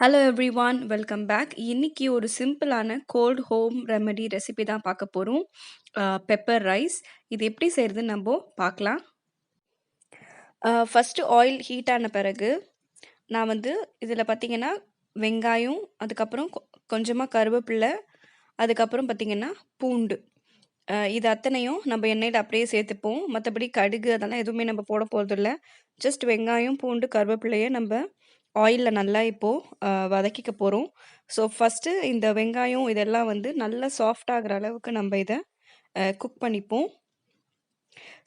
Hello everyone, welcome back. இன்னைக்கு ஒரு சிம்பிளான கோல்ட் ஹோம் ரெமெடி ரெசிபி தான் பார்க்க போகிறோம். Pepper rice. இது எப்படி செய்கிறதுன்னு நம்ம பார்க்கலாம். ஃபஸ்ட்டு ஆயில் ஹீட் ஆன பிறகு நான் இதில் பார்த்தீங்கன்னா வெங்காயம், அதுக்கப்புறம் கொஞ்சமாக கருவேப்பிலை, அதுக்கப்புறம் பார்த்தீங்கன்னா பூண்டு, இது அத்தனையும் நம்ம எண்ணெயில் அப்படியே சேர்த்துப்போம். மற்றபடி கடுகு அதெல்லாம் எதுவுமே நம்ம போட போகிறதில்ல. ஜஸ்ட் வெங்காயம், பூண்டு, கருவேப்பிலையை நம்ம ஆயிலில் நல்லா இப்போது வதக்கிக்க போகிறோம். ஸோ ஃபஸ்ட்டு இந்த வெங்காயம் இதெல்லாம் நல்லா சாஃப்ட் ஆகிற அளவுக்கு நம்ம இதை குக் பண்ணிப்போம்.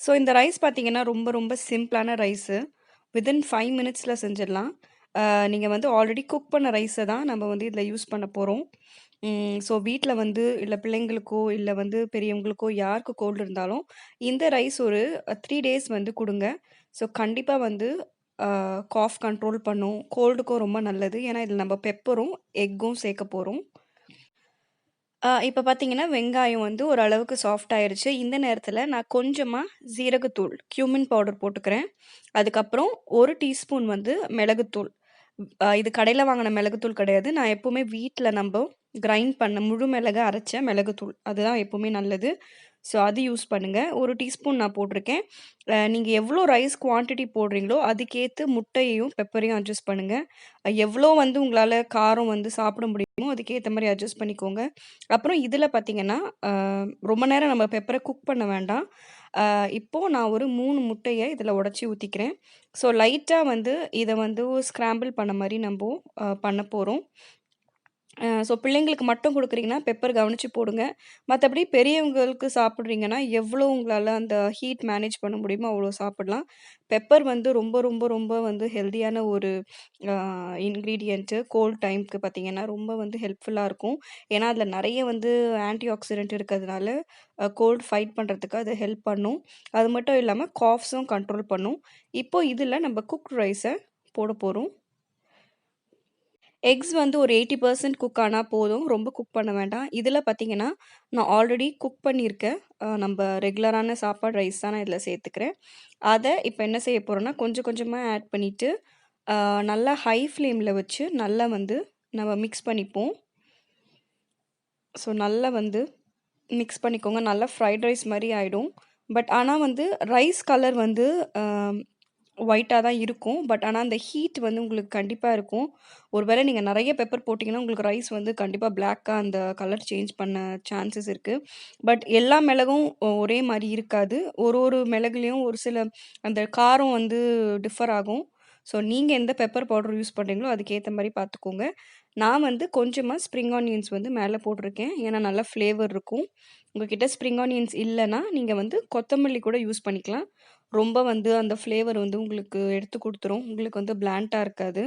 ஸோ இந்த ரைஸ் பார்த்தீங்கன்னா ரொம்ப ரொம்ப சிம்பிளான ரைஸு. வித்தின் 5 மினிட்ஸில் செஞ்சிடலாம். நீங்கள் ஆல்ரெடி குக் பண்ண ரைஸை தான் நம்ம இதில் யூஸ் பண்ண போகிறோம். ஸோ வீட்டில் இல்லை பிள்ளைங்களுக்கோ இல்லை பெரியவங்களுக்கோ யாருக்கு கோல்டு இருந்தாலும் இந்த ரைஸ் ஒரு 3 டேஸ் கொடுங்க. ஸோ கண்டிப்பாக காஃப் கண்ட்ரோல் பண்ணும். கோல்டுக்கும் ரொம்ப நல்லது. ஏன்னா இதில் நம்ம பெப்பரும் எக்கும் சேர்க்க போகிறோம். இப்போ பார்த்தீங்கன்னா வெங்காயம் ஓரளவுக்கு சாஃப்ட் ஆயிருச்சு. இந்த நேரத்தில் நான் கொஞ்சமாக ஜீரகத்தூள் கியூமின் பவுடர் போட்டுக்கிறேன். அதுக்கப்புறம் 1 டீஸ்பூன் மிளகுத்தூள். இது கடையில் வாங்கின மிளகுத்தூள் கிடையாது. நான் எப்போவுமே வீட்டில் நம்ம கிரைண்ட் பண்ண முழு மிளகை அரைச்ச மிளகுத்தூள் அதுதான் எப்போவுமே நல்லது. ஸோ அது யூஸ் பண்ணுங்கள். 1 டீஸ்பூன் நான் போட்டிருக்கேன். நீங்கள் எவ்வளோ ரைஸ் குவான்டிட்டி போடுறீங்களோ அதுக்கேற்று முட்டையையும் பெப்பரையும் அட்ஜஸ்ட் பண்ணுங்கள். எவ்வளோ உங்களால் காரம் சாப்பிட முடியுமோ அதுக்கேற்ற மாதிரி அட்ஜஸ்ட் பண்ணிக்கோங்க. அப்புறம் இதில் பார்த்தீங்கன்னா ரொம்ப நேரம் நம்ம பெப்பரை குக் பண்ண வேண்டாம். இப்போது நான் ஒரு 3 முட்டையை இதில் உடச்சி ஊற்றிக்கிறேன். ஸோ லைட்டாக இதை ஸ்க்ராம்பிள் பண்ண மாதிரி நம்ம பண்ண போகிறோம். ஸோ பிள்ளைங்களுக்கு மட்டும் கொடுக்குறீங்கன்னா பெப்பர் கவனித்து போடுங்க. மற்றபடி பெரியவங்களுக்கு சாப்பிட்றீங்கன்னா எவ்வளோ உங்களால் அந்த ஹீட் மேனேஜ் பண்ண முடியுமோ அவ்வளோ சாப்பிடலாம். பெப்பர் ரொம்ப ரொம்ப ரொம்ப ஹெல்தியான ஒரு இன்க்ரீடியண்ட்டு. கோல்ட் டைமுக்கு பார்த்தீங்கன்னா ரொம்ப ஹெல்ப்ஃபுல்லாக இருக்கும். ஏன்னா அதில் நிறைய ஆன்டி ஆக்சிடென்ட் இருக்கிறதுனால கோல்டு ஃபைட் பண்ணுறதுக்கு அது ஹெல்ப் பண்ணும். அது மட்டும் இல்லாமல் காஃப்ஸும் கண்ட்ரோல் பண்ணும். இப்போது இதில் நம்ம குக் ரைஸை போட போகிறோம். எக்ஸ் ஒரு 80% குக் ஆனா போதும். ரொம்ப குக் பண்ண வேண்டாம். இதில் பார்த்தீங்கன்னா, நான் ஆல்ரெடி குக் பண்ணியிருக்கேன். நம்ப ரெகுலரான சாப்பாடு ரைஸ் தான் நான் இதில் சேர்த்துக்கிறேன். அத இப்ப என்ன செய்ய போறோம்னா, கொஞ்சம் கொஞ்சமா ஆட் பண்ணிட்டு, நல்லா ஹை ஃப்ளேமில வச்சு நல்லா நம்ம மிக்ஸ் பண்ணிப்போம். ஸோ நல்லா மிக்ஸ் பண்ணிக்கோங்க. நல்லா ஃப்ரைட் ரைஸ் மாரி ஆயிடும். பட் ஆனா ரைஸ் கலர் அ ஒயிட்டா தான் இருக்கும். பட் ஆனா அந்த ஹீட் உங்களுக்கு கண்டிப்பா இருக்கும். ஒரு வேளை நீங்க நெறைய பெப்பர் போட்டீங்கன்னா, உங்களுக்கு ரைஸ் கண்டிப்பா பிளாக்கா அந்த கலர் சேஞ்ச் பண்ண சான்சஸ் இருக்கு. பட் எல்லா மிளகும் ஒரே மாரி இருக்காது. ஒரு ஒரு மிளகுலயும் ஒரு சில அந்த காரம் டிஃபர் ஆகும். ஸோ நீங்க எந்த பெப்பர் பவுடர் யூஸ் பண்றீங்களோ, அதுக்கேத்த மாரி பார்த்துக்கோங்க. நான் கொஞ்சமா ஸ்ப்ரிங் ஆனியன்ஸ் மேல போட்டிருக்கேன். ஏன்னா நல்லா ஃப்ளேவர் இருக்கும். உங்ககிட்ட ஸ்ப்ரிங் ஆனியன்ஸ் இல்லன்னா, நீங்க கொத்தமல்லி கூட யூஸ் பண்ணிக்கலாம். ரொம்ப அந்த ஃப்ளேவர் உங்களுக்கு எடுத்து குடுத்துரும். உங்களுக்கு பிளான்ட்டா இருக்காது.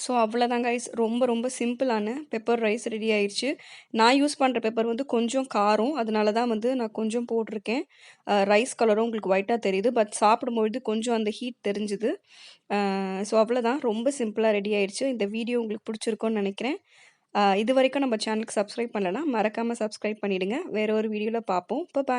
ஸோ அவ்வளோதான் கைஸ். ரொம்ப ரொம்ப சிம்பிளான பெப்பர் ரைஸ் ரெடி ஆயிருச்சு. நான் யூஸ் பண்ற பெப்பர் கொஞ்சம் காரம். அதனால தான் நான் கொஞ்சம் போட்டிருக்கேன். ரைஸ் கலரும் உங்களுக்கு ஒயிட்டா தெரியுது. பட் சாப்பிடும்பொழுது கொஞ்சம் அந்த ஹீட் தெரிஞ்சுது. ஸோ அவ்வளோதான். ரொம்ப சிம்பிளா ரெடி ஆயிருச்சு. இந்த வீடியோ உங்களுக்கு பிடிச்சிருக்கும்னு நெனைக்கிறேன். இதுவரைக்கும் நம்ம சேனலுக்கு சப்ஸ்கிரைப் பண்ணலன்னா, மறக்காம சப்ஸ்கிரைப் பண்ணிடுங்க. வேற ஒரு வீடியோல பார்ப்போம். பாய்.